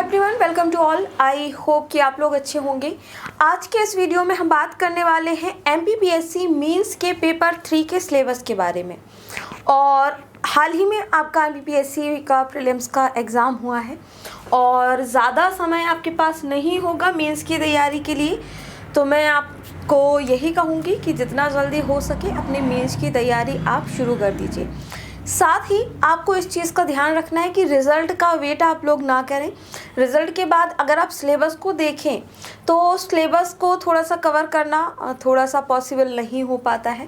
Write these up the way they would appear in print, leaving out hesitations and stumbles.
Everyone, welcome to all. I hope कि आप लोग अच्छे होंगे। आज के इस वीडियो में हम बात करने वाले हैं एमपीपीएससी मेंस के पेपर 3 के सिलेबस के बारे में। और हाल ही में आपका एमपीपीएससी का प्रीलिम्स का एग्ज़ाम हुआ है और ज़्यादा समय आपके पास नहीं होगा मेंस की तैयारी के लिए, तो मैं आपको यही कहूँगी कि जितना जल्दी हो सके अपने मेंस की तैयारी आप शुरू कर दीजिए। साथ ही आपको इस चीज़ का ध्यान रखना है कि रिज़ल्ट का वेट आप लोग ना करें। रिज़ल्ट के बाद अगर आप सिलेबस को देखें तो सिलेबस को थोड़ा सा कवर करना थोड़ा सा पॉसिबल नहीं हो पाता है।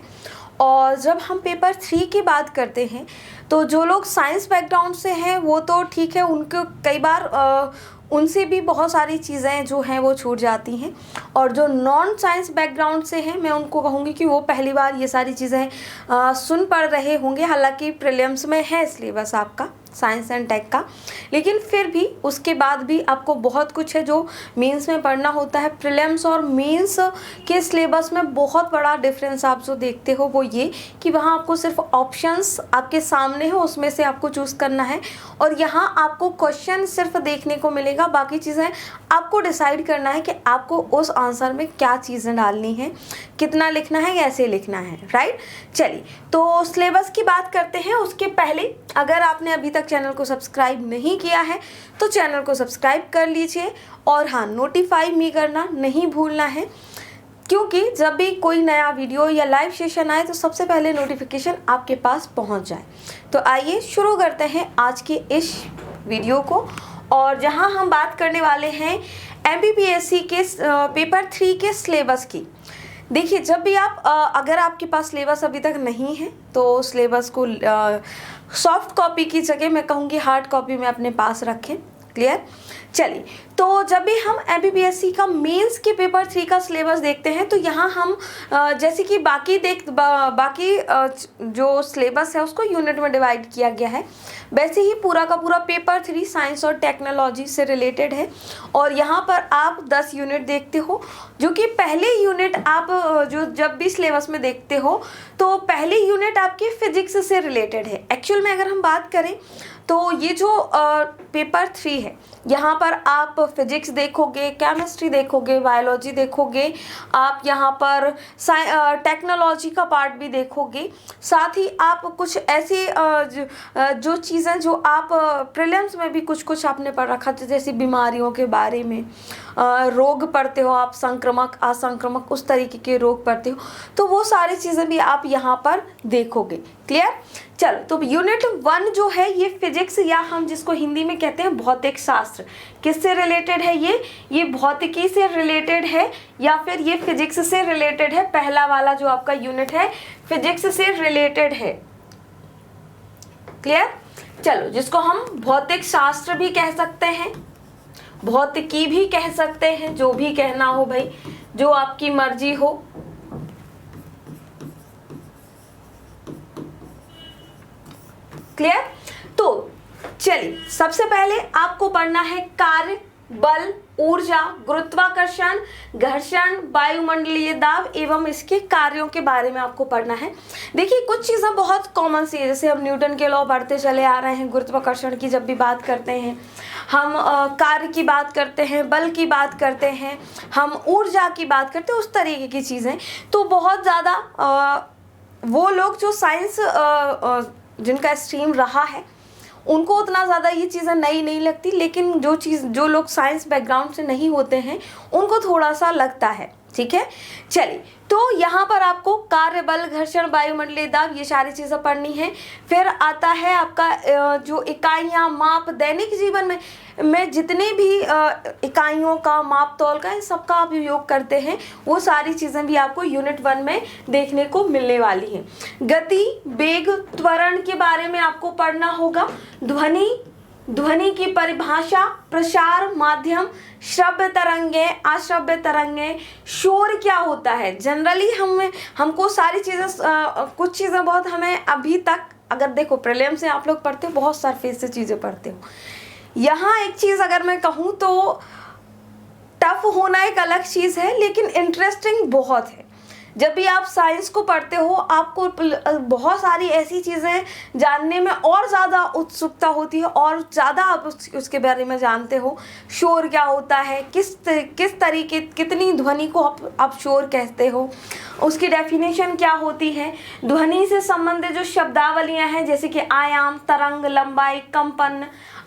और जब हम पेपर 3 की बात करते हैं तो जो लोग साइंस बैकग्राउंड से हैं वो तो ठीक है, उनको कई बार उनसे भी बहुत सारी चीज़ें जो हैं वो छूट जाती हैं। और जो नॉन साइंस बैकग्राउंड से हैं मैं उनको कहूँगी कि वो पहली बार ये सारी चीज़ें सुन पढ़ रहे होंगे। हालांकि प्रीलिम्स में है सिलेबस आपका साइंस एंड टेक का, लेकिन फिर भी उसके बाद भी आपको बहुत कुछ है जो मेंस में पढ़ना होता है। प्रीलिम्स और मेंस के सिलेबस में बहुत बड़ा डिफरेंस आप जो देखते हो वो ये कि वहाँ आपको सिर्फ ऑप्शंस आपके सामने हो, उसमें से आपको चूज़ करना है। और यहाँ आपको क्वेश्चन सिर्फ देखने को मिलेगा, बाकी चीज़ें आपको डिसाइड करना है कि आपको उस आंसर में क्या चीज़ें डालनी है, कितना लिखना है, कैसे लिखना है। राइट, चलिए तो सिलेबस की बात करते हैं। उसके पहले अगर आपने अभी तक चैनल को सब्सक्राइब नहीं किया है तो चैनल को सब्सक्राइब कर लीजिए और हाँ, नोटिफाई मी करना नहीं भूलना है, क्योंकि जब भी कोई नया वीडियो या लाइव सेशन आए तो सबसे पहले नोटिफिकेशन आपके पास पहुंच जाए। तो आइए शुरू करते हैं आज के इस वीडियो को, और जहां हम बात करने वाले हैं एमपीपीएससी के पेपर 3 के सिलेबस की। देखिए, जब भी आप अगर आपके पास सिलेबस अभी तक नहीं है तो सिलेबस को सॉफ्ट कॉपी की जगह मैं कहूँगी हार्ड कॉपी में अपने पास रखें। क्लियर? चलिए, तो जब भी हम एमपीपीएससी का मेंस के पेपर 3 का सिलेबस देखते हैं तो यहाँ हम जैसे कि बाकी जो सिलेबस है उसको यूनिट में डिवाइड किया गया है, वैसे ही पूरा का पूरा पेपर 3 साइंस और टेक्नोलॉजी से रिलेटेड है। और यहाँ पर आप 10 यूनिट देखते हो, जो कि पहले यूनिट आप जो जब भी सिलेबस में देखते हो तो पहले यूनिट आपके फिजिक्स से रिलेटेड है। एक्चुअल में अगर हम बात करें तो ये जो पेपर 3 है, यहाँ पर आप फिजिक्स देखोगे, केमिस्ट्री देखोगे, बायोलॉजी देखोगे, आप यहाँ पर टेक्नोलॉजी का पार्ट भी देखोगे। साथ ही आप कुछ ऐसी जो चीज़ें जो आप प्रीलिम्स में भी कुछ आपने पढ़ रखा था, जैसे बीमारियों के बारे में रोग पढ़ते हो आप, संक्रमक असंक्रमक उस तरीके के रोग पढ़ते हो, तो वो सारी चीज़ें भी आप यहाँ पर देखोगे। क्लियर? चलो, तो यूनिट 1 जो है ये फिजिक्स, या हम जिसको हिंदी में कहते हैं भौतिक शास्त्र, किससे रिलेटेड है? ये भौतिकी से रिलेटेड है या फिर ये फिजिक्स से रिलेटेड है? पहला वाला जो आपका यूनिट है फिजिक्स से रिलेटेड है। क्लियर? चलो, जिसको हम भौतिक शास्त्र भी कह सकते हैं, भौतिकी भी कह सकते हैं, जो भी कहना हो भाई, जो आपकी मर्जी हो। क्लियर? तो चलिए, सबसे पहले आपको पढ़ना है कार्य, बल, ऊर्जा, गुरुत्वाकर्षण, घर्षण, वायुमंडलीय दाब एवं इसके कार्यों के बारे में आपको पढ़ना है। देखिए, कुछ चीज़ें बहुत कॉमन सी है, जैसे हम न्यूटन के लॉ पढ़ते चले आ रहे हैं। गुरुत्वाकर्षण की जब भी बात करते हैं, हम कार्य की बात करते हैं, बल की बात करते हैं, हम ऊर्जा की बात करते हैं, उस तरीके की चीज़ें। तो बहुत ज़्यादा वो लोग जो साइंस जिनका स्ट्रीम रहा है उनको उतना ज़्यादा ये चीज़ें नई नहीं लगती, लेकिन जो लोग साइंस बैकग्राउंड से नहीं होते हैं उनको थोड़ा सा लगता है। ठीक है, चलिए, तो यहाँ पर आपको कार्य, बल, घर्षण, वायुमंडलीय दाब ये सारी चीज़ें पढ़नी है। फिर आता है आपका जो इकाइयाँ, माप, दैनिक जीवन में जितने भी इकाइयों का, माप तौल का, इन सबका आप उपयोग करते हैं, वो सारी चीज़ें भी आपको यूनिट 1 में देखने को मिलने वाली हैं। गति, वेग, त्वरण के बारे में आपको पढ़ना होगा। ध्वनि की परिभाषा, प्रसार माध्यम, श्रव्य तरंगे, अश्रव्य तरंगे, शोर क्या होता है। जनरली हमको सारी चीज़ें कुछ चीज़ें बहुत हमें अभी तक, अगर देखो प्रीलिम से आप लोग पढ़ते हो, बहुत सरफेस से चीज़ें पढ़ते हो। यहाँ एक चीज़ अगर मैं कहूँ तो टफ होना एक अलग चीज़ है, लेकिन इंटरेस्टिंग बहुत है। जब भी आप साइंस को पढ़ते हो आपको बहुत सारी ऐसी चीज़ें जानने में और ज़्यादा उत्सुकता होती है और ज़्यादा आप उसके बारे में जानते हो। शोर क्या होता है, किस तरीके, कितनी ध्वनि को आप शोर कहते हो, उसकी डेफिनेशन क्या होती है, ध्वनि से संबंधित जो शब्दावलियाँ हैं जैसे कि आयाम, तरंग, लंबाई, कंपन,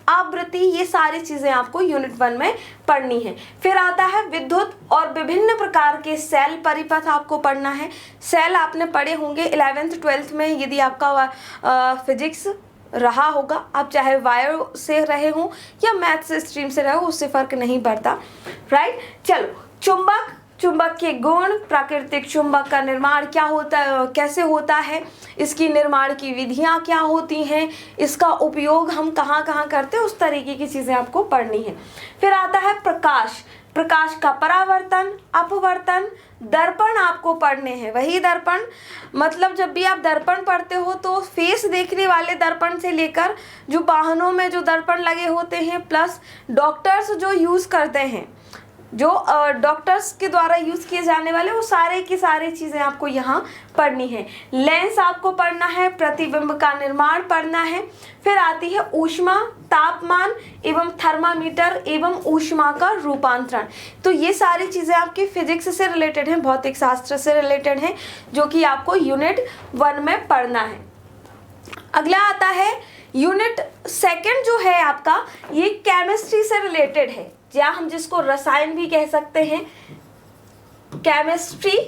आवृत्ति, ये सारी चीज़ें आपको यूनिट 1 में पढ़नी है। फिर आता है विद्युत और विभिन्न प्रकार के सेल परिपथ आपको पढ़ना है। सेल आपने पढ़े होंगे 11th 12th में, यदि आपका फिजिक्स रहा होगा, आप चाहे बायो से रहे हो या मैथ्स स्ट्रीम से रहे हो, उससे फ़र्क नहीं पड़ता, राइट। चलो, चुंबक के गुण, प्राकृतिक चुंबक का निर्माण क्या होता है, कैसे होता है, इसकी निर्माण की विधियां क्या होती हैं, इसका उपयोग हम कहाँ कहाँ करते हैं, उस तरीके की चीज़ें आपको पढ़नी है। फिर आता है प्रकाश का परावर्तन, अपवर्तन, दर्पण आपको पढ़ने हैं। वही दर्पण, मतलब जब भी आप दर्पण पढ़ते हो तो फेस देखने वाले दर्पण से लेकर जो वाहनों में जो दर्पण लगे होते हैं, प्लस डॉक्टर्स जो यूज़ करते हैं, जो डॉक्टर्स के द्वारा यूज़ किए जाने वाले, वो सारे की सारी चीज़ें आपको यहाँ पढ़नी है। लेंस आपको पढ़ना है, प्रतिबिंब का निर्माण पढ़ना है। फिर आती है ऊष्मा, तापमान एवं थर्मामीटर एवं ऊष्मा का रूपांतरण। तो ये सारी चीज़ें आपकी फिजिक्स से रिलेटेड हैं, भौतिक शास्त्र से रिलेटेड हैं, जो कि आपको यूनिट 1 में पढ़ना है। अगला आता है यूनिट 2 जो है आपका, ये केमिस्ट्री से रिलेटेड है, या हम जिसको रसायन भी कह सकते हैं, केमिस्ट्री,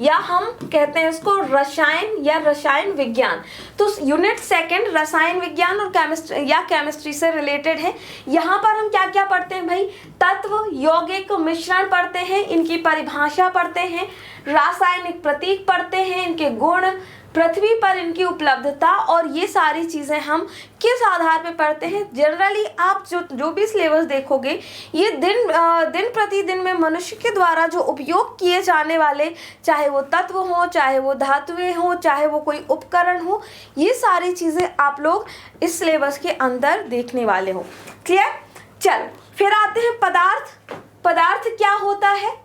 या हम कहते हैं इसको रसायन या रसायन विज्ञान। तो यूनिट 2 रसायन विज्ञान और केमिस्ट्री से रिलेटेड है। यहाँ पर हम क्या क्या पढ़ते हैं भाई, तत्व, यौगिक, मिश्रण पढ़ते हैं, इनकी परिभाषा पढ़ते हैं, रासायनिक प्रतीक पढ़ते हैं, इनके गुण, पृथ्वी पर इनकी उपलब्धता, और ये सारी चीज़ें हम किस आधार पे पढ़ते हैं। जनरली आप जो भी सिलेबस देखोगे, ये दिन प्रतिदिन में मनुष्य के द्वारा जो उपयोग किए जाने वाले, चाहे वो तत्व हो, चाहे वो धातुएं हो, चाहे वो कोई उपकरण हो, ये सारी चीज़ें आप लोग इस सिलेबस के अंदर देखने वाले हो। क्लियर। चल, फिर आते हैं पदार्थ क्या होता है,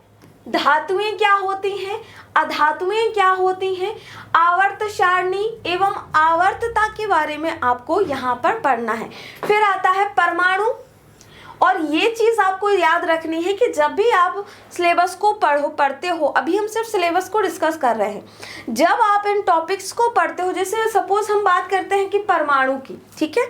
धातुएं क्या होती हैं, अधातुएं क्या होती हैं, आवर्त सारणी एवं आवर्तता के बारे में आपको यहाँ पर पढ़ना है। फिर आता है परमाणु, और ये चीज़ आपको याद रखनी है कि जब भी आप सिलेबस को पढ़ते हो, अभी हम सिर्फ सिलेबस को डिस्कस कर रहे हैं, जब आप इन टॉपिक्स को पढ़ते हो, जैसे सपोज हम बात करते हैं कि परमाणु की, ठीक है,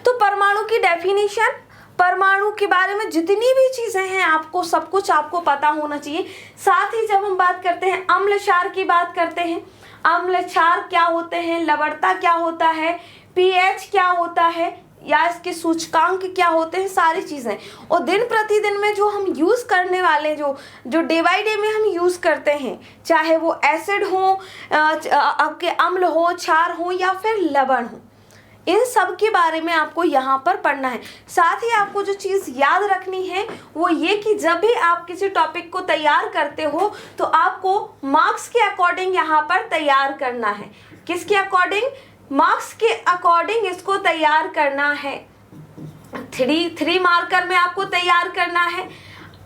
तो परमाणु की डेफिनेशन, परमाणु के बारे में जितनी भी चीज़ें हैं आपको सब कुछ आपको पता होना चाहिए। साथ ही जब हम बात करते हैं अम्ल क्षार की बात करते हैं, अम्ल क्षार क्या होते हैं, लवणता क्या होता है, पीएच क्या होता है, या इसके सूचकांक क्या होते हैं, सारी चीज़ें। और दिन प्रतिदिन में जो हम यूज़ करने वाले जो डे बाई डे में हम यूज़ करते हैं, चाहे वो एसिड हो, आपके अम्ल हो, क्षार हो, या फिर लवण हो, इन सब के बारे में आपको यहाँ पर पढ़ना है। साथ ही आपको जो चीज़ याद रखनी है वो ये कि जब भी आप किसी टॉपिक को तैयार करते हो तो आपको मार्क्स के अकॉर्डिंग यहाँ पर तैयार करना है। किसके अकॉर्डिंग? मार्क्स के अकॉर्डिंग इसको तैयार करना है। 3 मार्कर में आपको तैयार करना है,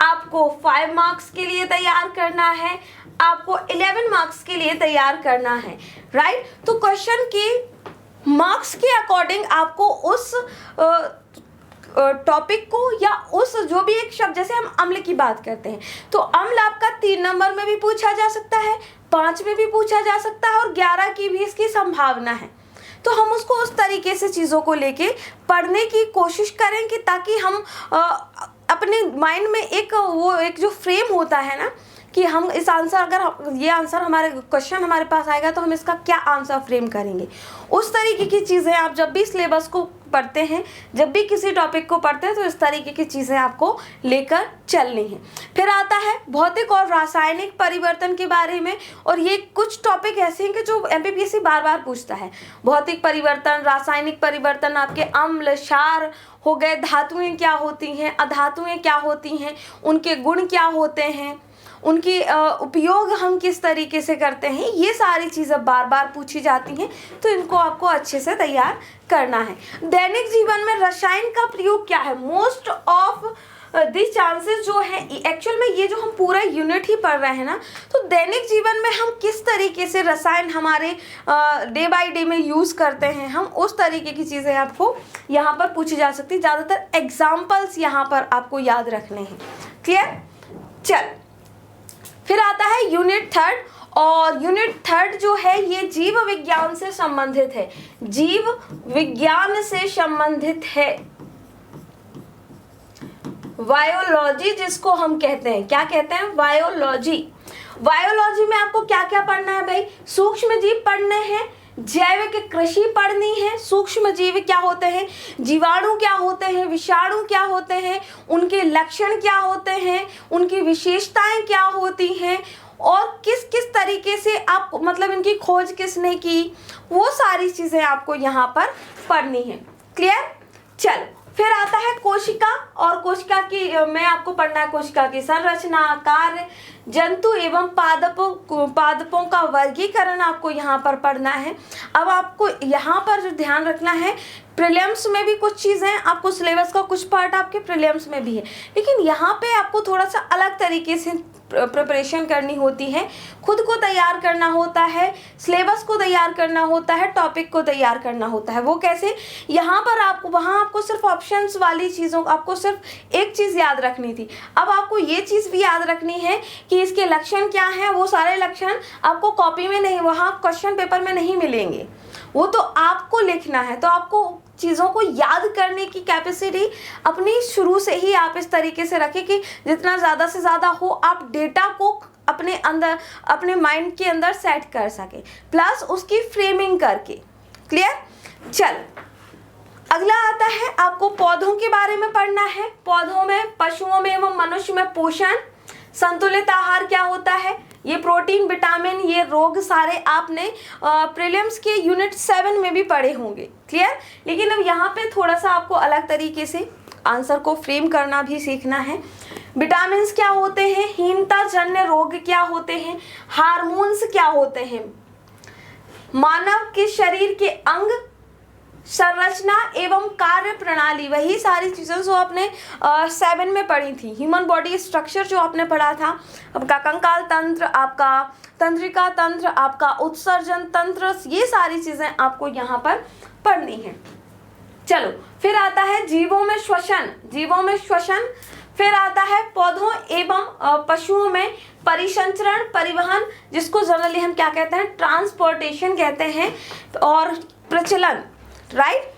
आपको 5 मार्क्स के लिए तैयार करना है, आपको 11 मार्क्स के लिए तैयार करना है, राइट। तो क्वेश्चन की मार्क्स के अकॉर्डिंग आपको उस टॉपिक को, या उस जो भी एक शब्द, जैसे हम अम्ल की बात करते हैं तो अम्ल आपका 3 नंबर में भी पूछा जा सकता है, 5 में भी पूछा जा सकता है, और 11 की भी इसकी संभावना है। तो हम उसको उस तरीके से चीज़ों को लेके पढ़ने की कोशिश करें कि ताकि हम अपने माइंड में एक जो फ्रेम होता है ना, कि हम इस आंसर, अगर ये आंसर हमारे क्वेश्चन हमारे पास आएगा तो हम इसका क्या आंसर फ्रेम करेंगे, उस तरीके की चीज़ें आप जब भी सिलेबस को पढ़ते हैं, जब भी किसी टॉपिक को पढ़ते हैं, तो इस तरीके की चीज़ें आपको लेकर चलनी है। फिर आता है भौतिक और रासायनिक परिवर्तन के बारे में, और ये कुछ टॉपिक ऐसे हैं कि जो एमपीपीएससी बार बार पूछता है। भौतिक परिवर्तन, रासायनिक परिवर्तन, आपके अम्ल, क्षार हो गए, धातुएँ क्या होती हैं, अधातुएँ क्या होती हैं, उनके गुण क्या होते हैं, उनकी उपयोग हम किस तरीके से करते हैं, ये सारी चीज़ें बार बार पूछी जाती हैं, तो इनको आपको अच्छे से तैयार करना है। दैनिक जीवन में रसायन का प्रयोग क्या है? मोस्ट ऑफ दी चांसेस जो है एक्चुअल में ये जो हम पूरा यूनिट ही पढ़ रहे हैं ना, तो दैनिक जीवन में हम किस तरीके से रसायन हमारे डे बाय डे में यूज़ करते हैं, हम उस तरीके की चीज़ें आपको यहाँ पर पूछी जा सकती है। ज़्यादातर एग्जाम्पल्स यहाँ पर आपको याद रखने हैं। क्लियर? चल फिर आता है यूनिट थर्ड, और यूनिट थर्ड जो है ये जीव विज्ञान से संबंधित है, जीव विज्ञान से संबंधित है, बायोलॉजी जिसको हम कहते हैं। क्या कहते हैं? बायोलॉजी। बायोलॉजी में आपको क्या क्या पढ़ना है भाई? सूक्ष्म जीव पढ़ने हैं, जैविक कृषि पढ़नी है। सूक्ष्म जीव क्या होते हैं, जीवाणु क्या होते हैं, विषाणु क्या होते हैं, उनके लक्षण क्या होते हैं, उनकी विशेषताएं क्या होती हैं, और किस किस तरीके से आप मतलब इनकी खोज किसने की, वो सारी चीज़ें आपको यहाँ पर पढ़नी है। क्लियर? चलो फिर आता है कोशिका, और कोशिका की में आपको पढ़ना है कोशिका की संरचना, कार्य, जंतु एवं पादपों का वर्गीकरण आपको यहाँ पर पढ़ना है। अब आपको यहाँ पर जो ध्यान रखना है, प्रीलिम्स में भी कुछ चीज़ें आपको, सिलेबस का कुछ पार्ट आपके प्रीलिम्स में भी है, लेकिन यहाँ पे आपको थोड़ा सा अलग तरीके से प्रिपरेशन करनी होती है, खुद को तैयार करना होता है, सिलेबस को तैयार करना होता है, टॉपिक को तैयार करना होता है। वो कैसे? यहाँ पर आपको, वहाँ आपको सिर्फ ऑप्शंस वाली चीज़ों, आपको सिर्फ एक चीज़ याद रखनी थी, अब आपको ये चीज़ भी याद रखनी है कि इसके लक्षण क्या हैं। वो सारे लक्षण आपको कॉपी में नहीं, वहाँ क्वेश्चन पेपर में नहीं मिलेंगे, वो तो आपको लिखना है। तो आपको चीज़ों को याद करने की कैपेसिटी अपनी शुरू से ही आप इस तरीके से रखें कि जितना ज़्यादा से ज़्यादा हो आप डेटा को अपने अंदर, अपने माइंड के अंदर सेट कर सके, प्लस उसकी फ्रेमिंग करके। क्लियर? चल अगला आता है, आपको पौधों के बारे में पढ़ना है। पौधों में, पशुओं में एवं मनुष्य में पोषण, संतुलित आहार क्या होता है, ये प्रोटीन, विटामिन, ये रोग सारे आपने प्रीलिम्स के यूनिट 7 में भी पढ़े होंगे। क्लियर? लेकिन अब यहाँ पे थोड़ा सा आपको अलग तरीके से आंसर को फ्रेम करना भी सीखना है। विटामिन क्या होते हैं, हीनता जन्य रोग क्या होते हैं, हार्मोन्स क्या होते हैं, मानव के शरीर के अंग, संरचना एवं कार्य प्रणाली, वही सारी चीज़ें जो आपने 7 में पढ़ी थी। ह्यूमन बॉडी स्ट्रक्चर जो आपने पढ़ा था, आपका कंकाल तंत्र, आपका तंत्रिका तंत्र, आपका उत्सर्जन तंत्र, ये सारी चीज़ें आपको यहाँ पर पढ़नी है। चलो फिर आता है जीवों में श्वसन, जीवों में श्वसन। फिर आता है पौधों एवं पशुओं में परिसंचरण, परिवहन, जिसको जनरली हम क्या कहते हैं, ट्रांसपोर्टेशन कहते हैं, और प्रचलन। राइट?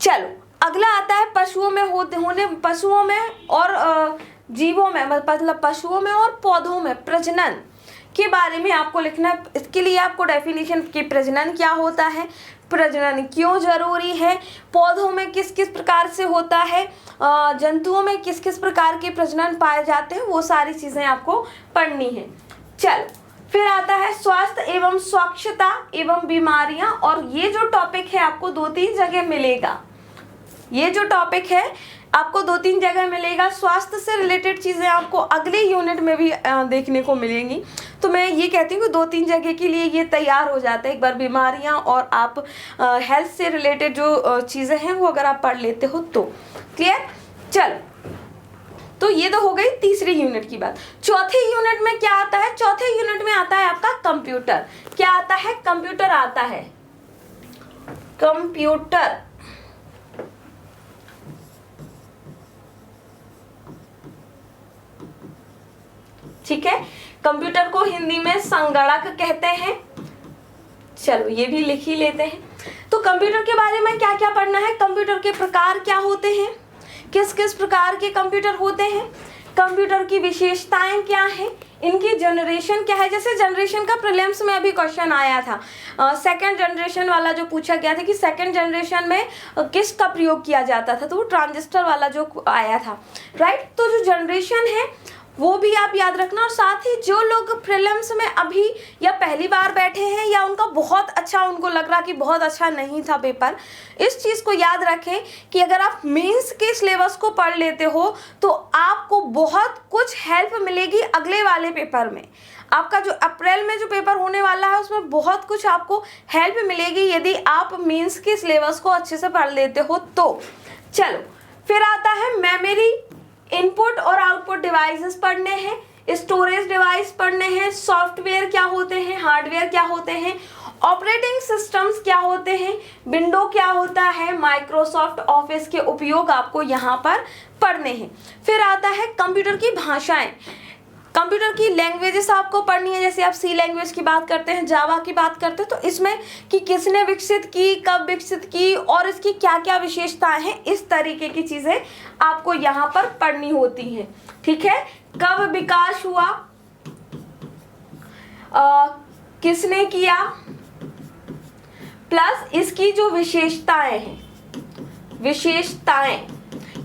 चलो अगला आता है पशुओं में पशुओं में और जीवों में, मतलब पशुओं में और पौधों में प्रजनन के बारे में आपको लिखना है। इसके लिए आपको डेफिनेशन कि प्रजनन क्या होता है, प्रजनन क्यों जरूरी है, पौधों में किस किस प्रकार से होता है, जंतुओं में किस किस प्रकार के प्रजनन पाए जाते हैं, वो सारी चीज़ें आपको पढ़नी है। चलो फिर आता है स्वास्थ्य एवं स्वच्छता एवं बीमारियां, और ये जो टॉपिक है आपको 2-3 जगह मिलेगा। ये जो टॉपिक है आपको 2-3 जगह मिलेगा। स्वास्थ्य से रिलेटेड चीज़ें आपको अगले यूनिट में भी देखने को मिलेंगी। तो मैं ये कहती हूँ कि 2-3 जगह के लिए ये तैयार हो जाता है। एक बार बीमारियां और आप हेल्थ से रिलेटेड जो चीज़ें हैं वो अगर आप पढ़ लेते हो तो। क्लियर? चलो तो ये तो हो गई तीसरी यूनिट की बात। चौथे यूनिट में क्या आता है? चौथे यूनिट में आता है आपका कंप्यूटर। क्या आता है? कंप्यूटर आता है। कंप्यूटर, ठीक है, कंप्यूटर को हिंदी में संगणक कहते हैं। चलो ये भी लिख ही लेते हैं। तो कंप्यूटर के बारे में क्या क्या पढ़ना है, कंप्यूटर के प्रकार क्या होते हैं, किस किस प्रकार के कंप्यूटर होते हैं, कंप्यूटर की विशेषताएं क्या हैं, इनकी जनरेशन क्या है। जैसे जनरेशन का प्रीलिम्स में अभी क्वेश्चन आया था, सेकंड जनरेशन वाला जो पूछा गया था कि सेकंड जनरेशन में किसका प्रयोग किया जाता था, तो वो ट्रांजिस्टर वाला जो आया था। राइट? तो जो जनरेशन है वो भी आप याद रखना। और साथ ही जो लोग प्रीलिम्स में अभी या पहली बार बैठे हैं या उनका बहुत अच्छा, उनको लग रहा कि बहुत अच्छा नहीं था पेपर, इस चीज़ को याद रखें कि अगर आप मेंस के सिलेबस को पढ़ लेते हो तो आपको बहुत कुछ हेल्प मिलेगी अगले वाले पेपर में। आपका जो अप्रैल में जो पेपर होने वाला है उसमें बहुत कुछ आपको हेल्प मिलेगी यदि आप मेंस के सिलेबस को अच्छे से पढ़ लेते हो तो। चलो फिर आता है मेमोरी इनपुट और आउटपुट डिवाइसेस पढ़ने हैं, स्टोरेज डिवाइस पढ़ने हैं, सॉफ्टवेयर क्या होते हैं, हार्डवेयर क्या होते हैं, ऑपरेटिंग सिस्टम्स क्या होते हैं, विंडो क्या होता है, माइक्रोसॉफ्ट ऑफिस के उपयोग आपको यहाँ पर पढ़ने हैं। फिर आता है कंप्यूटर की भाषाएं, कंप्यूटर की लैंग्वेजेस आपको पढ़नी है। जैसे आप सी लैंग्वेज की बात करते हैं, जावा की बात करते हैं, तो इसमें कि किसने विकसित की, कब विकसित की और इसकी क्या क्या विशेषताएं हैं, इस तरीके की चीज़ें आपको यहाँ पर पढ़नी होती हैं। ठीक है, कब विकास हुआ, किसने किया, प्लस इसकी जो विशेषताएं हैं, विशेषताएं,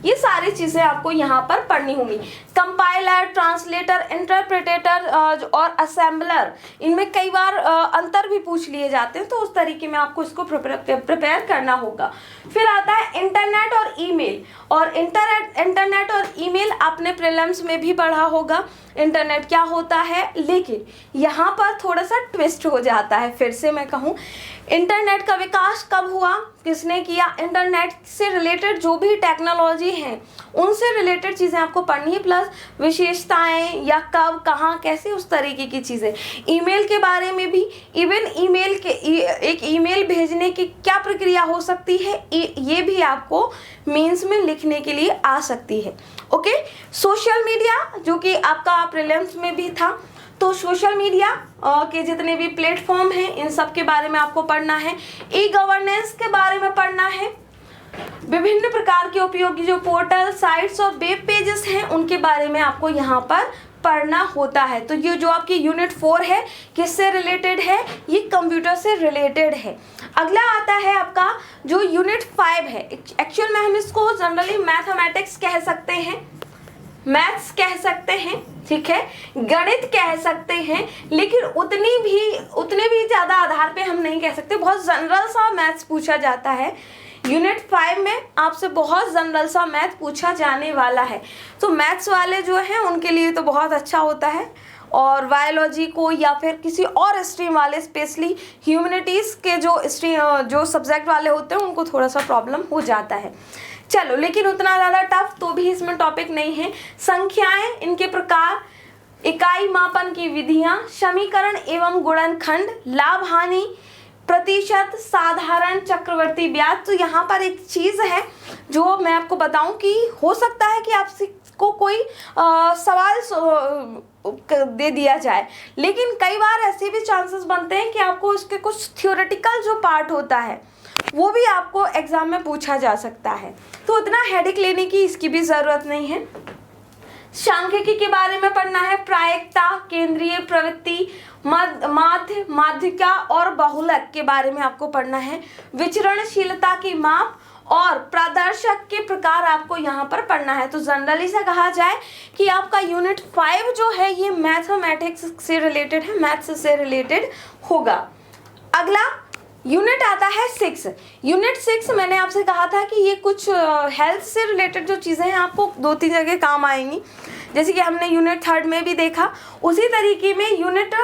ये सारी चीजें आपको यहाँ पर पढ़नी होंगी। कंपाइलर, ट्रांसलेटर, इंटरप्रेटेटर और असेंबलर, इनमें कई बार अंतर भी पूछ लिए जाते हैं, तो उस तरीके में आपको इसको प्रिपेयर करना होगा। फिर आता है इंटरनेट और ईमेल, और इंटरनेट और ईमेल आपने प्रीलिम्स में भी पढ़ा होगा, इंटरनेट क्या होता है। लेकिन यहाँ पर थोड़ा सा ट्विस्ट हो जाता है, फिर से मैं कहूँ, इंटरनेट का विकास कब हुआ, किसने किया, इंटरनेट से रिलेटेड जो भी टेक्नोलॉजी है उनसे रिलेटेड चीज़ें आपको पढ़नी है, प्लस विशेषताएं या कब, कहाँ, कैसे, उस तरीके की चीज़ें। ईमेल के बारे में भी, इवन ईमेल के एक ईमेल भेजने की क्या प्रक्रिया हो सकती है, ये भी आपको मेंस में लिखने के लिए आ सकती है। ओके, सोशल मीडिया जो कि आपका प्रीलिम्स में भी था, तो सोशल मीडिया के जितने भी प्लेटफॉर्म हैं इन सब के बारे में आपको पढ़ना है। ई गवर्नेंस के बारे में पढ़ना है, विभिन्न प्रकार के उपयोगी जो पोर्टल, साइट्स और वेब पेजेस हैं उनके बारे में आपको यहाँ पर पढ़ना होता है। तो ये जो आपकी यूनिट 4 है किससे रिलेटेड है, ये कंप्यूटर से रिलेटेड है। अगला आता है आपका जो यूनिट 5 है, एक्चुअल में हम इसको जनरली मैथमेटिक्स कह सकते हैं, मैथ्स कह सकते हैं, ठीक है, गणित कह सकते हैं, लेकिन उतने भी ज़्यादा आधार पे हम नहीं कह सकते। बहुत जनरल सा मैथ्स पूछा जाता है यूनिट 5 में, आपसे बहुत जनरल सा मैथ पूछा जाने वाला है। तो मैथ्स वाले जो हैं उनके लिए तो बहुत अच्छा होता है, और बायोलॉजी को या फिर किसी और स्ट्रीम वाले, स्पेशली ह्यूमैनिटीज़ के जो सब्जेक्ट वाले होते हैं उनको थोड़ा सा प्रॉब्लम हो जाता है। चलो, लेकिन उतना ज़्यादा टफ तो भी इसमें टॉपिक नहीं है। संख्याएं, इनके प्रकार, इकाई मापन की विधियां, समीकरण एवं गुणनखंड, लाभ हानि, प्रतिशत, साधारण, चक्रवर्ती ब्याज। तो यहाँ पर एक चीज़ है जो मैं आपको बताऊं कि हो सकता है कि आपको कोई सवाल दे दिया जाए, लेकिन कई बार ऐसे भी चांसेस बनते हैं कि आपको इसके कुछ थ्योरेटिकल जो पार्ट होता है वो भी आपको एग्जाम में पूछा जा सकता है, तो उतना हेडेक लेने की इसकी भी ज़रूरत नहीं है। सांख्यिकी के बारे में पढ़ना है, प्रायिकता, केंद्रीय प्रवृत्ति, माध्य, माध्यिका और बहुलक के बारे में आपको पढ़ना है। विचरणशीलता की माप और प्रदर्शक के प्रकार आपको यहाँ पर पढ़ना है। तो जनरली से कहा जाए कि आपका यूनिट 5 जो है ये मैथमेटिक्स से रिलेटेड है, मैथ्स से रिलेटेड होगा। अगला यूनिट आता है 6। यूनिट 6 मैंने आपसे कहा था कि ये कुछ हेल्थ से रिलेटेड जो चीज़ें हैं आपको 2-3 जगह काम आएंगी, जैसे कि हमने यूनिट 3 में भी देखा, उसी तरीके में यूनिट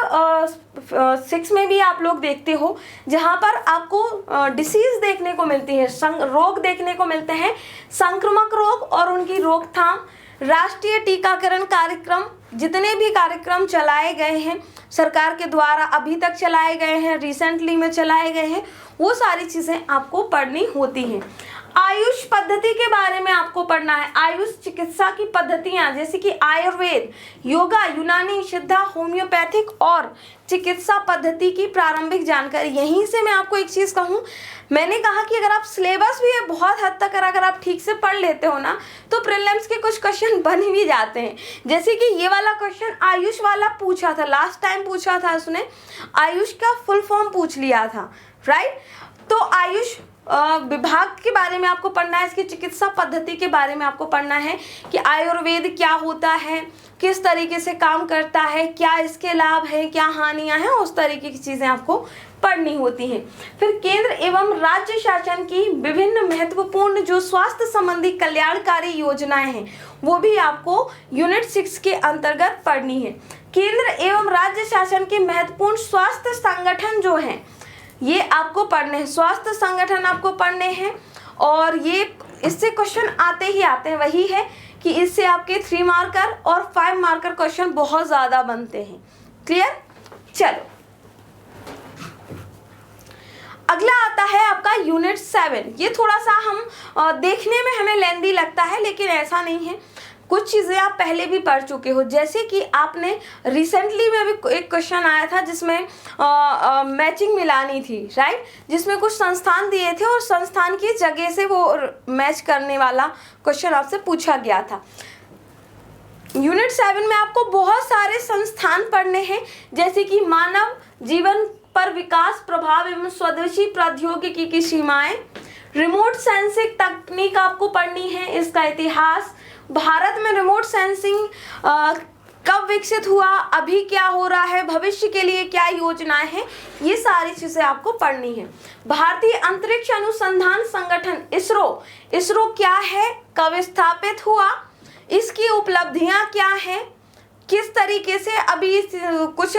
6 में भी आप लोग देखते हो, जहाँ पर आपको डिसीज़ देखने को मिलती है, रोग देखने को मिलते हैं, संक्रामक रोग और उनकी रोकथाम, राष्ट्रीय टीकाकरण कार्यक्रम, जितने भी कार्यक्रम चलाए गए हैं सरकार के द्वारा, अभी तक चलाए गए हैं, रिसेंटली में चलाए गए हैं, वो सारी चीज़ें आपको पढ़नी होती हैं। आयुष पद्धति के बारे में आपको पढ़ना है, आयुष चिकित्सा की पद्धतियाँ जैसे कि आयुर्वेद, योगा, यूनानी, सिद्धा, होम्योपैथिक और चिकित्सा पद्धति की प्रारंभिक जानकारी। यहीं से मैं आपको एक चीज़ कहूँ, मैंने कहा कि अगर आप सिलेबस भी बहुत हद तक अगर आप ठीक से पढ़ लेते हो ना, तो प्रीलिम्स के कुछ क्वेश्चन बन भी जाते हैं। जैसे कि ये वाला क्वेश्चन आयुष वाला पूछा था, लास्ट टाइम पूछा था उसने, आयुष का फुल फॉर्म पूछ लिया था, राइट। तो आयुष विभाग के बारे में आपको पढ़ना है, इसकी चिकित्सा पद्धति के बारे में आपको पढ़ना है कि आयुर्वेद क्या होता है, किस तरीके से काम करता है, क्या इसके लाभ हैं, क्या हानियां हैं, उस तरीके की चीज़ें आपको पढ़नी होती हैं। फिर केंद्र एवं राज्य शासन की विभिन्न महत्वपूर्ण जो स्वास्थ्य संबंधी कल्याणकारी योजनाएं हैं वो भी आपको यूनिट 6 के अंतर्गत पढ़नी है। केंद्र एवं राज्य शासन के महत्वपूर्ण स्वास्थ्य संगठन जो हैं ये आपको पढ़ने हैं, स्वास्थ्य संगठन आपको पढ़ने हैं, और ये इससे क्वेश्चन आते ही आते हैं। वही है कि इससे आपके 3 मार्कर और 5 मार्कर क्वेश्चन बहुत ज़्यादा बनते हैं। क्लियर? चलो अगला आता है आपका यूनिट 7। ये थोड़ा सा हम देखने में हमें लेंदी लगता है, लेकिन ऐसा नहीं है। कुछ चीज़ें आप पहले भी पढ़ चुके हो, जैसे कि आपने रिसेंटली में भी एक क्वेश्चन आया था जिसमें मैचिंग मिलानी थी, राइट, जिसमें कुछ संस्थान दिए थे और संस्थान की जगह से वो मैच करने वाला क्वेश्चन आपसे पूछा गया था। यूनिट 7 में आपको बहुत सारे संस्थान पढ़ने हैं, जैसे कि मानव जीवन पर विकास प्रभाव एवं स्वदेशी प्रौद्योगिकी की सीमाएं, रिमोट सेंसिंग तकनीक आपको पढ़नी है, इसका इतिहास, भारत में रिमोट सेंसिंग कब विकसित हुआ, अभी क्या हो रहा है, भविष्य के लिए क्या योजनाएं हैं, ये सारी चीजें आपको पढ़नी है। भारतीय अंतरिक्ष अनुसंधान संगठन इसरो क्या है, कब स्थापित हुआ, इसकी उपलब्धियां क्या हैं, किस तरीके से अभी कुछ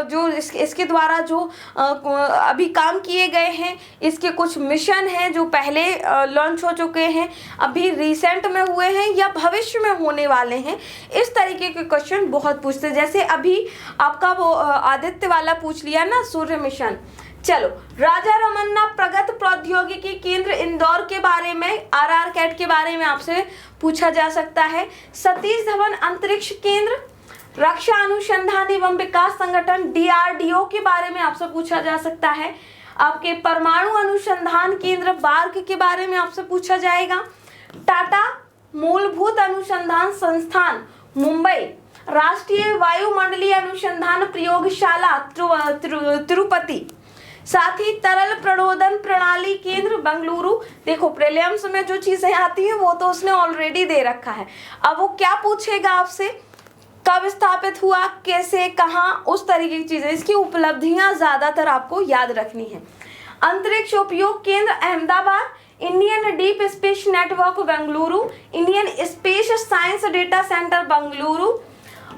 जो इसके द्वारा जो अभी काम किए गए हैं, इसके कुछ मिशन हैं जो पहले लॉन्च हो चुके हैं, अभी रिसेंट में हुए हैं या भविष्य में होने वाले हैं, इस तरीके के क्वेश्चन बहुत पूछते हैं। जैसे अभी आपका वो आदित्य वाला पूछ लिया ना, सूर्य मिशन। चलो, राजा रमन्ना प्रगत प्रौद्योगिकी केंद्र इंदौर के बारे में, RR कैट के बारे में आपसे पूछा जा सकता है। सतीश धवन अंतरिक्ष केंद्र, रक्षा अनुसंधान एवं विकास संगठन DRDO के बारे में आपसे पूछा जा सकता है। आपके परमाणु अनुसंधान केंद्र बार्क के बारे में आपसे पूछा जाएगा। टाटा मूलभूत अनुसंधान संस्थान मुंबई, राष्ट्रीय वायुमंडलीय अनुसंधान प्रयोगशाला तिरुपति, साथ ही तरल प्रणोदन प्रणाली केंद्र बेंगलुरु। देखो प्रीलिम्स में जो चीजें आती हैं वो तो उसने ऑलरेडी दे रखा है, अब वो क्या पूछेगा आपसे, कब स्थापित हुआ, कैसे, कहाँ, उस तरीके की चीजें, इसकी उपलब्धियां ज्यादातर आपको याद रखनी है। अंतरिक्ष उपयोग केंद्र Ahmedabad, Indian deep space network Bengaluru, Indian space science data centre Bengaluru,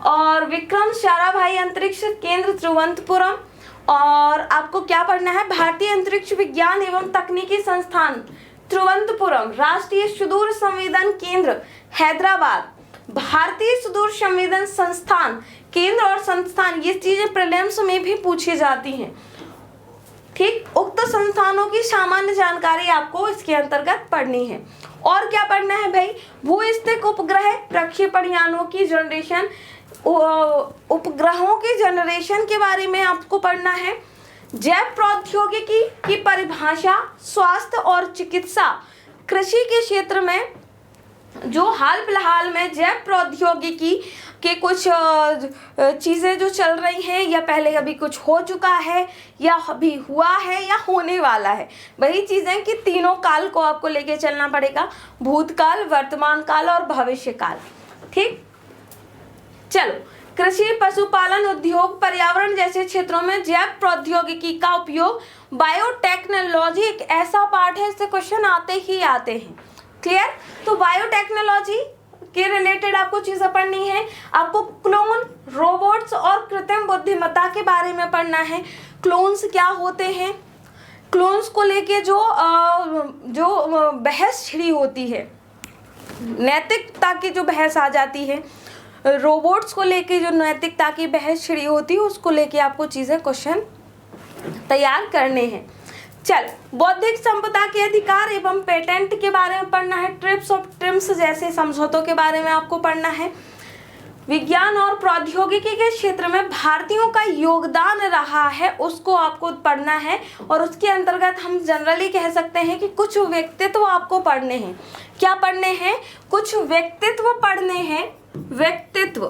और विक्रम साराभाई अंतरिक्ष केंद्र तिरुवनंतपुरम। और आपको क्या पढ़ना है, भारतीय अंतरिक्ष विज्ञान एवं तकनीकी संस्थान तिरुवनंतपुरम, राष्ट्रीय सुदूर संवेदन केंद्र हैदराबाद, भारतीय सुदूर संवेदन संस्थान केंद्र और संस्थान, ये चीजें प्रीलिम्स में भी पूछी जाती हैं। ठीक, उक्त संस्थानों की सामान्य जानकारी आपको इसके अंतर्गत पढ़नी है। और क्या पढ़ना है भाई, भूस्थित उपग्रह प्रक्षेपण यानों की जनरेशन, उपग्रहों की जनरेशन के बारे में आपको पढ़ना है। जैव प्रौद्योगिकी की परिभाषा, स्वास्थ्य और चिकित्सा, कृषि के क्षेत्र में जो हाल फिलहाल में जैव प्रौद्योगिकी के कुछ चीज़ें जो चल रही हैं, या पहले अभी कुछ हो चुका है या अभी हुआ है या होने वाला है, वही चीज़ें कि तीनों काल को आपको लेके चलना पड़ेगा, भूतकाल, वर्तमान काल और भविष्य काल। ठीक, चलो, कृषि, पशुपालन, उद्योग, पर्यावरण जैसे क्षेत्रों में जैव प्रौद्योगिकी का उपयोग, बायोटेक्नोलॉजी एक ऐसा पार्ट है, इससे क्वेश्चन आते ही आते हैं। क्लियर? तो बायोटेक्नोलॉजी के रिलेटेड आपको चीजें पढ़नी है। आपको क्लोन, रोबोट्स और कृत्रिम बुद्धिमत्ता के बारे में पढ़ना है। क्लोन्स क्या होते हैं, क्लोन्स को लेके जो बहस छिड़ी होती है, नैतिकता की जो बहस आ जाती है, रोबोट्स को लेके जो नैतिकता की बहस छिड़ी होती है, उसको लेके आपको चीजें क्वेश्चन तैयार करने हैं। चल, बौद्धिक संपदा के अधिकार एवं पेटेंट के बारे में पढ़ना है। ट्रिप्स और ट्रिम्स जैसे समझौतों के बारे में आपको पढ़ना है। विज्ञान और प्रौद्योगिकी के क्षेत्र में भारतीयों का योगदान रहा है, उसको आपको पढ़ना है। और उसके अंतर्गत हम जनरली कह सकते हैं कि कुछ व्यक्तित्व आपको पढ़ने हैं। क्या पढ़ने हैं? कुछ व्यक्तित्व पढ़ने हैं। व्यक्तित्व,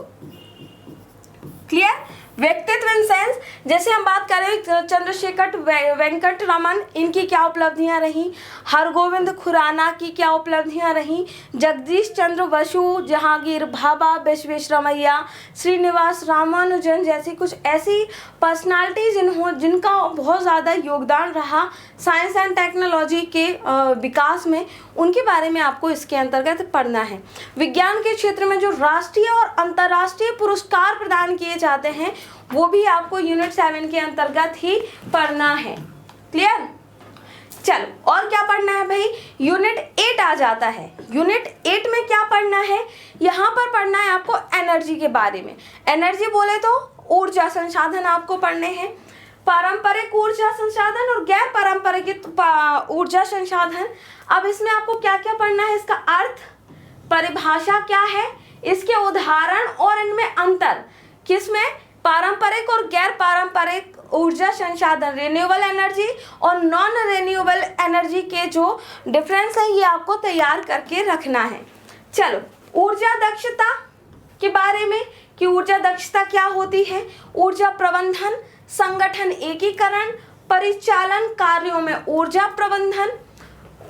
क्लियर? व्यक्तित्व इन सेंस, जैसे हम बात करें चंद्रशेखर वेंकट रमन, इनकी क्या उपलब्धियां रहीं, हरगोविंद खुराना की क्या उपलब्धियां रहीं, जगदीश चंद्र बसु, जहांगीर भाभा, विश्वेश्वरैया, श्रीनिवास रामानुजन जैसी कुछ ऐसी पर्सनालिटी जिनका बहुत ज़्यादा योगदान रहा साइंस एंड टेक्नोलॉजी के विकास में, उनके बारे में आपको इसके अंतर्गत पढ़ना है। विज्ञान के क्षेत्र में जो राष्ट्रीय और अंतर्राष्ट्रीय पुरस्कार प्रदान किए जाते हैं, वो भी आपको यूनिट 7 के अंतर्गत ही पढ़ना है। क्लियर? चलो और क्या पढ़ना है भाई, यूनिट 8 आ जाता है। यूनिट 8 में क्या पढ़ना है, यहाँ पर पढ़ना है आपको एनर्जी के बारे में। एनर्जी बोले तो ऊर्जा संसाधन आपको पढ़ने हैं, पारंपरिक ऊर्जा संसाधन और गैर पारंपरिक ऊर्जा संसाधन। अब इसमें आपको क्या क्या पढ़ना है, इसका अर्थ, परिभाषा क्या है, इसके उदाहरण और इनमें अंतर, किसमें, पारंपरिक और गैर पारंपरिक ऊर्जा संसाधन, रिन्यूएबल एनर्जी और नॉन रिन्यूएबल एनर्जी के जो डिफरेंस है ये आपको तैयार करके रखना है। चलो ऊर्जा दक्षता के बारे में कि ऊर्जा दक्षता क्या होती है, ऊर्जा प्रबंधन, संगठन एकीकरण, परिचालन कार्यों में ऊर्जा प्रबंधन,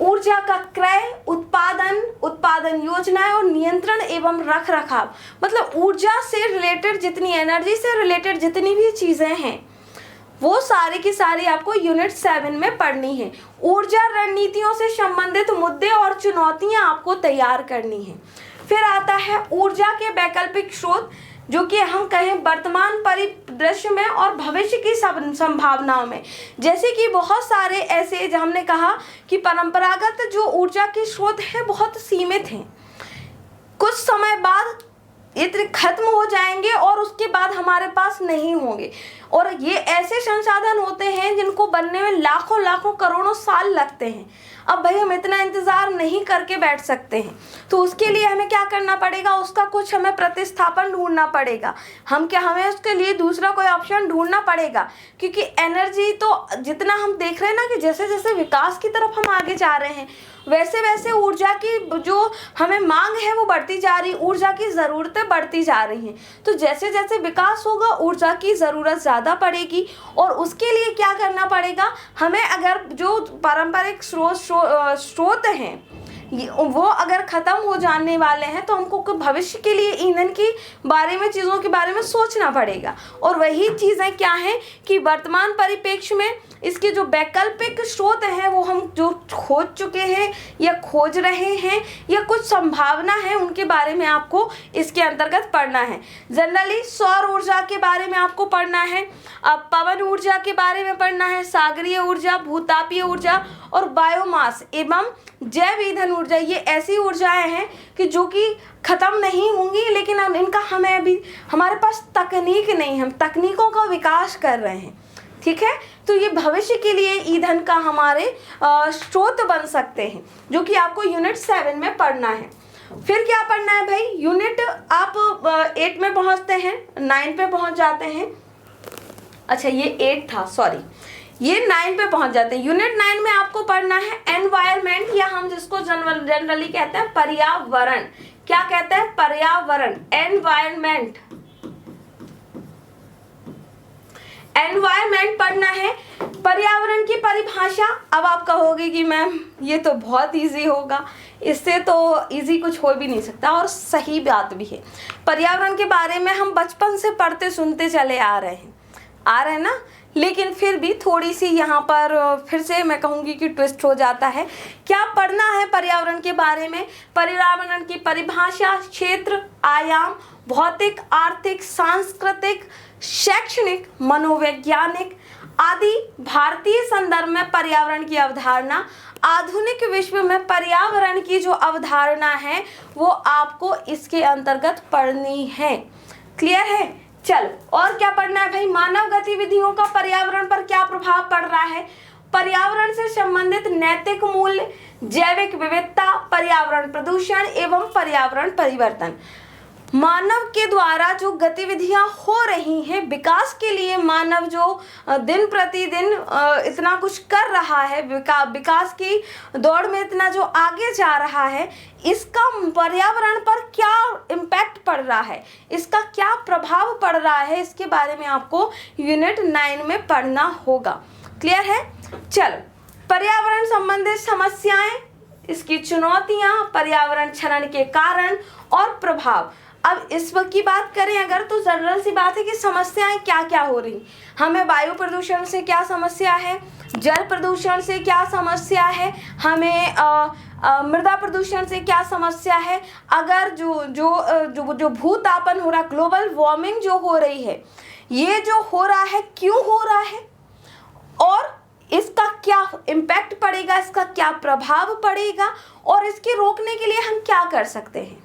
ऊर्जा का क्रय, उत्पादन योजनाएं और नियंत्रण एवं रखरखाव। मतलब ऊर्जा से रिलेटेड जितनी, एनर्जी से रिलेटेड जितनी भी चीजें हैं वो सारी की सारी आपको यूनिट 7 में पढ़नी है। ऊर्जा रणनीतियों से संबंधित मुद्दे और चुनौतियां आपको तैयार करनी है। फिर आता है ऊर्जा के वैकल्पिक स्रोत, जो कि हम कहें वर्तमान परिदृश्य में और भविष्य की संभावनाओं में। जैसे कि बहुत सारे ऐसे, जो हमने कहा कि परंपरागत जो ऊर्जा के स्रोत हैं बहुत सीमित हैं, कुछ समय बाद इतने खत्म हो जाएंगे और उसके बाद हमारे पास नहीं होंगे। और ये ऐसे संसाधन होते हैं जिनको बनने में लाखों लाखों करोड़ों साल लगते हैं। अब भाई हम इतना इंतज़ार नहीं करके बैठ सकते हैं, तो उसके लिए हमें क्या करना पड़ेगा, उसका कुछ हमें प्रतिस्थापन ढूंढना पड़ेगा। हमें उसके लिए दूसरा कोई ऑप्शन ढूंढना पड़ेगा, क्योंकि एनर्जी तो जितना हम देख रहे हैं ना कि जैसे जैसे विकास की तरफ हम आगे जा रहे हैं वैसे वैसे ऊर्जा की जो हमें मांग है वो बढ़ती जा रही, ऊर्जा की ज़रूरतें बढ़ती जा रही हैं। तो जैसे जैसे विकास होगा ऊर्जा की ज़रूरत ज़्यादा पड़ेगी, और उसके लिए क्या करना पड़ेगा, हमें अगर जो पारंपरिक स्रोत हैं वो अगर ख़त्म हो जाने वाले हैं तो हमको भविष्य के लिए ईंधन की बारे में, चीज़ों के बारे में सोचना पड़ेगा। और वही चीज़ें क्या हैं कि वर्तमान परिप्रेक्ष्य में इसके जो वैकल्पिक स्रोत हैं वो हम जो खोज चुके हैं या खोज रहे हैं या कुछ संभावना है उनके बारे में आपको इसके अंतर्गत पढ़ना है। जनरली सौर ऊर्जा के बारे में आपको पढ़ना है, अब पवन ऊर्जा के बारे में पढ़ना है, सागरीय ऊर्जा, भूतापीय ऊर्जा और बायोमास एवं जैव ईंधन ऊर्जा। ये ऐसी ऊर्जाएं हैं कि जो कि ख़त्म नहीं होंगी, लेकिन अब इनका हमें अभी हमारे पास तकनीक नहीं, हम तकनीकों का विकास कर रहे हैं। ठीक है, तो ये भविष्य के लिए ईंधन का हमारे स्रोत बन सकते हैं, जो कि आपको यूनिट 7 में पढ़ना है। फिर क्या पढ़ना है भाई, यूनिट आप 8 में पहुंचते हैं, 9 पे पहुंच जाते हैं। अच्छा ये 8 था, सॉरी, ये 9 पे पहुंच जाते हैं। यूनिट 9 में आपको पढ़ना है एनवायरनमेंट, या हम जिसको जनरली कहते हैं पर्यावरण। क्या कहते हैं, पर्यावरण, एनवायरनमेंट। एनवायरनमेंट पढ़ना है। पर्यावरण की परिभाषा, अब आप कहोगे कि मैम ये तो बहुत इजी होगा, इससे तो इजी कुछ हो भी नहीं सकता, और सही बात भी है। पर्यावरण के बारे में हम बचपन से पढ़ते सुनते चले आ रहे हैं ना, लेकिन फिर भी थोड़ी सी यहाँ पर फिर से मैं कहूँगी कि ट्विस्ट हो जाता है। क्या पढ़ना है पर्यावरण के बारे में, पर्यावरण की परिभाषा, क्षेत्र, आयाम, भौतिक, आर्थिक, सांस्कृतिक, शैक्षणिक, मनोवैज्ञानिक आदि। भारतीय संदर्भ में पर्यावरण की अवधारणा, आधुनिक विश्व में पर्यावरण की जो अवधारणा है वो आपको इसके अंतर्गत पढ़नी है। क्लियर है? चलो और क्या पढ़ना है भाई, मानव गतिविधियों का पर्यावरण पर क्या प्रभाव पड़ रहा है, पर्यावरण से संबंधित नैतिक मूल्य, जैविक विविधता, पर्यावरण प्रदूषण एवं पर्यावरण परिवर्तन। मानव के द्वारा जो गतिविधियां हो रही हैं विकास के लिए, मानव जो दिन प्रतिदिन इतना कुछ कर रहा है, विकास की दौड़ में इतना जो आगे जा रहा है, इसका पर्यावरण पर क्या इम्पैक्ट पड़ रहा है, इसका क्या प्रभाव पड़ रहा है, इसके बारे में आपको यूनिट 9 में पढ़ना होगा। क्लियर है? चलो, पर्यावरण संबंधित समस्याएं, इसकी चुनौतियां, पर्यावरण क्षरण के कारण और प्रभाव। अब इस वक्त की बात करें अगर, तो जनरल सी बात है कि समस्याएं क्या क्या हो रही, हमें वायु प्रदूषण से क्या समस्या है, जल प्रदूषण से क्या समस्या है, हमें मृदा प्रदूषण से क्या समस्या है, अगर जो भूतापन हो रहा, ग्लोबल वार्मिंग जो हो रही है, ये जो हो रहा है क्यों हो रहा है, और इसका क्या इम्पैक्ट पड़ेगा, इसका क्या प्रभाव पड़ेगा और इसके रोकने के लिए हम क्या कर सकते हैं,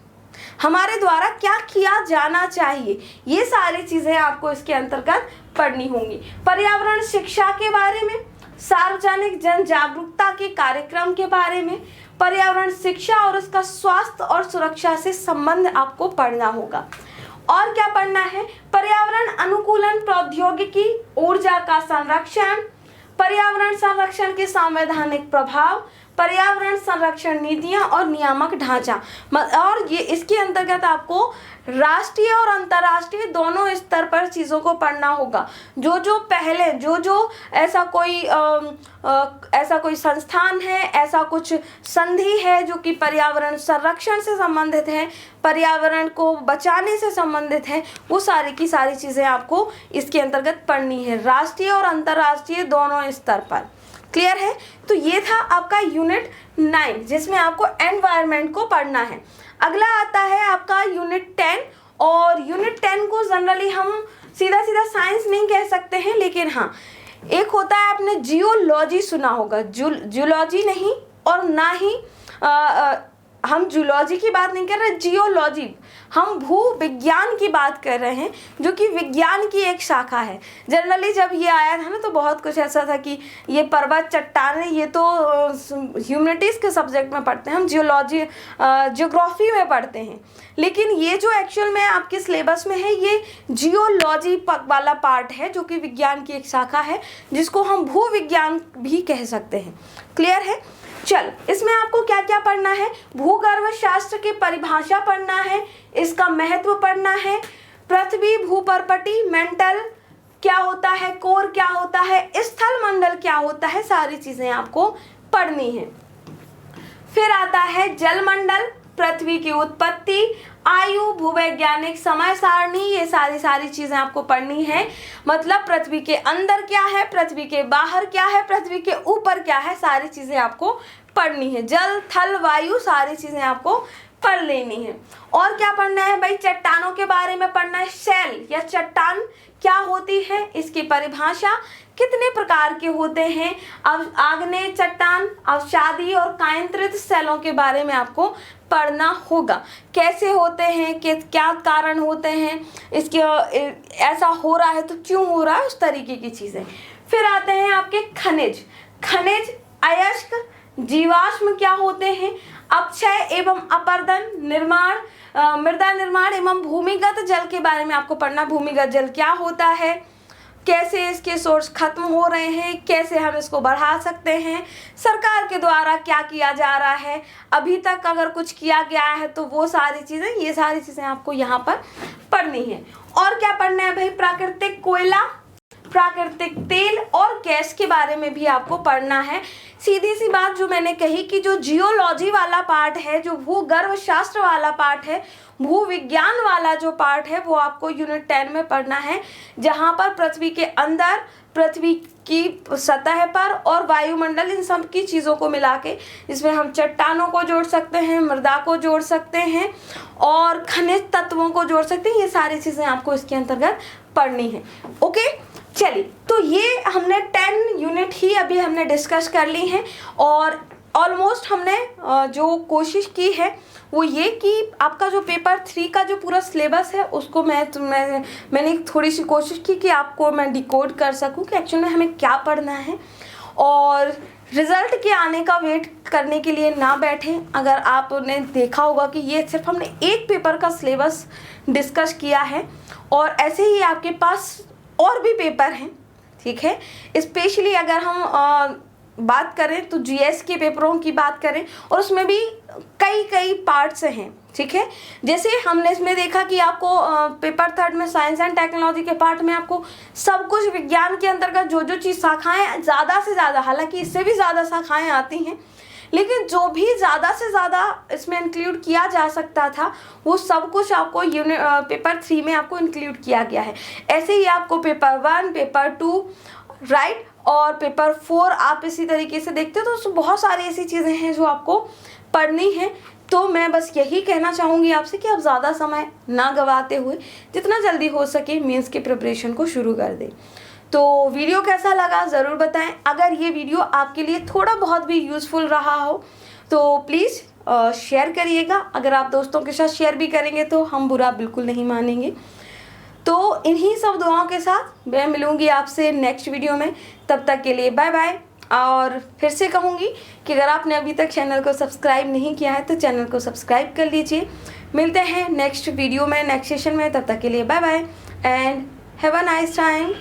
हमारे द्वारा क्या किया जाना चाहिए, ये सारी चीजें आपको इसके अंतर्गत पढ़नी होंगी। पर्यावरण शिक्षा के बारे में, सार्वजनिक जन जागरूकता के कार्यक्रम के बारे में, पर्यावरण शिक्षा और उसका स्वास्थ्य और सुरक्षा से संबंध आपको पढ़ना होगा। और क्या पढ़ना है, पर्यावरण अनुकूलन प्रौद्योगिकी, ऊर्जा का संरक्षण, पर्यावरण संरक्षण के संवैधानिक प्रभाव, पर्यावरण संरक्षण नीतियां और नियामक ढांचा। और ये इसके अंतर्गत आपको राष्ट्रीय और अंतर्राष्ट्रीय दोनों स्तर पर चीज़ों को पढ़ना होगा। जो पहले जो ऐसा कोई संस्थान है, ऐसा कुछ संधि है जो कि पर्यावरण संरक्षण से संबंधित है, पर्यावरण को बचाने से संबंधित है, वो सारी की सारी चीज़ें आपको इसके अंतर्गत पढ़नी है, राष्ट्रीय और अंतर्राष्ट्रीय दोनों स्तर पर। क्लियर है? तो ये था आपका यूनिट 9 जिसमें आपको एनवायरनमेंट को पढ़ना है। अगला आता है आपका यूनिट 10, और यूनिट 10 को जनरली हम सीधा सीधा साइंस नहीं कह सकते हैं, लेकिन हाँ एक होता है, आपने जियोलॉजी सुना होगा, जूलॉजी नहीं और ना ही हम जूलॉजी की बात नहीं कर रहे, जियोलॉजी, हम भू विज्ञान की बात कर रहे हैं, जो कि विज्ञान की एक शाखा है। जनरली जब ये आया था ना तो बहुत कुछ ऐसा था कि ये पर्वत चट्टानें, ये तो ह्यूमैनिटीज़ के सब्जेक्ट में पढ़ते हैं, हम जियोलॉजी ज्योग्राफी में पढ़ते हैं, लेकिन ये जो एक्चुअल में आपके सिलेबस में है ये जियोलॉजी वाला पार्ट है, जो कि विज्ञान की एक शाखा है, जिसको हम भू विज्ञान भी कह सकते हैं। क्लियर है? चल, इसमें आपको क्या क्या पढ़ना है, भूगर्भ शास्त्र की परिभाषा पढ़ना है, इसका महत्व पढ़ना है, पृथ्वी भूपर्पटी मेंटल क्या होता है, कोर क्या होता है, स्थल मंडल क्या होता है, सारी चीजें आपको पढ़नी है। फिर आता है जलमंडल, पृथ्वी की उत्पत्ति, आयु, भूवैज्ञानिक समय सारणी, ये सारी चीजें आपको पढ़नी है। मतलब पृथ्वी के अंदर क्या है, पृथ्वी के बाहर क्या है, पृथ्वी के ऊपर क्या है, सारी चीजें आपको पढ़नी है। जल, थल, वायु, सारी चीजें आपको पढ़ लेनी है। और क्या पढ़ना है भाई, चट्टानों के बारे में पढ़ना है। शैल या चट्टान क्या होती है, इसकी परिभाषा, कितने प्रकार के होते हैं, अब आग्नेय चट्टान, अवसादी और कायांतरित शैलों के बारे में आपको पढ़ना होगा, कैसे होते हैं, क्या कारण होते हैं, इसके ऐसा हो रहा है तो क्यों हो रहा है, उस तरीके की चीजें। फिर आते हैं आपके खनिज, अयस्क, जीवाश्म क्या होते हैं, अपक्षय एवं अपरदन, निर्माण, मृदा निर्माण एवं भूमिगत जल के बारे में आपको पढ़ना, भूमिगत जल क्या होता है, कैसे इसके सोर्स खत्म हो रहे हैं, कैसे हम इसको बढ़ा सकते हैं, सरकार के द्वारा क्या किया जा रहा है, अभी तक अगर कुछ किया गया है तो वो सारी चीज़ें, ये सारी चीज़ें आपको यहाँ पर पढ़नी है। और क्या पढ़ना है भाई, प्राकृतिक कोयला, प्राकृतिक तेल और गैस के बारे में भी आपको पढ़ना है। सीधी सी बात जो मैंने कही कि जो जियोलॉजी वाला पार्ट है, जो भूगर्भ शास्त्र वाला पार्ट है, भू विज्ञान वाला जो पार्ट है, वो आपको यूनिट 10 में पढ़ना है, जहाँ पर पृथ्वी के अंदर, पृथ्वी की सतह पर और वायुमंडल, इन सब की चीज़ों को मिला के, इसमें हम चट्टानों को जोड़ सकते हैं, मृदा को जोड़ सकते हैं और खनिज तत्वों को जोड़ सकते हैं। ये सारी चीज़ें आपको इसके अंतर्गत पढ़नी है। ओके, चलिए, तो ये हमने 10 यूनिट ही अभी हमने डिस्कस कर ली हैं, और ऑलमोस्ट हमने जो कोशिश की है वो ये कि आपका जो पेपर 3 का जो पूरा सिलेबस है उसको मैंने थोड़ी सी कोशिश की कि आपको मैं डिकोड कर सकूं कि एक्चुअली में हमें क्या पढ़ना है, और रिज़ल्ट के आने का वेट करने के लिए ना बैठें। अगर आपने देखा होगा कि ये सिर्फ हमने एक पेपर का सिलेबस डिस्कस किया है, और ऐसे ही आपके पास और भी पेपर हैं, ठीक है। स्पेशली अगर हम बात करें तो जीएस के पेपरों की बात करें, और उसमें भी कई पार्ट्स हैं, ठीक है। जैसे हमने इसमें देखा कि आपको पेपर 3 में साइंस एंड टेक्नोलॉजी के पार्ट में आपको सब कुछ विज्ञान के अंतर्गत जो चीज़ शाखाएं ज़्यादा से ज़्यादा, हालांकि इससे भी ज़्यादा शाखाएं आती हैं, लेकिन जो भी ज़्यादा से ज़्यादा इसमें इंक्लूड किया जा सकता था वो सब कुछ आपको पेपर 3 में आपको इंक्लूड किया गया है। ऐसे ही आपको पेपर 1, पेपर 2, राइट, और पेपर 4 आप इसी तरीके से देखते हो, तो उसमें बहुत सारी ऐसी चीज़ें हैं जो आपको पढ़नी है। तो मैं बस यही कहना चाहूँगी आपसे कि आप ज़्यादा समय ना गवाते हुए जितना जल्दी हो सके मेंस के प्रिपरेशन को शुरू कर दें। तो वीडियो कैसा लगा ज़रूर बताएं। अगर ये वीडियो आपके लिए थोड़ा बहुत भी यूज़फुल रहा हो तो प्लीज़ शेयर करिएगा। अगर आप दोस्तों के साथ शेयर भी करेंगे तो हम बुरा बिल्कुल नहीं मानेंगे। तो इन्हीं सब दुआओं के साथ मैं मिलूँगी आपसे नेक्स्ट वीडियो में। तब तक के लिए बाय बाय। और फिर से कहूँगी कि अगर आपने अभी तक चैनल को सब्सक्राइब नहीं किया है तो चैनल को सब्सक्राइब कर लीजिए। मिलते हैं नेक्स्ट वीडियो में, नेक्स्ट सेशन में। तब तक के लिए bye bye and have a nice time.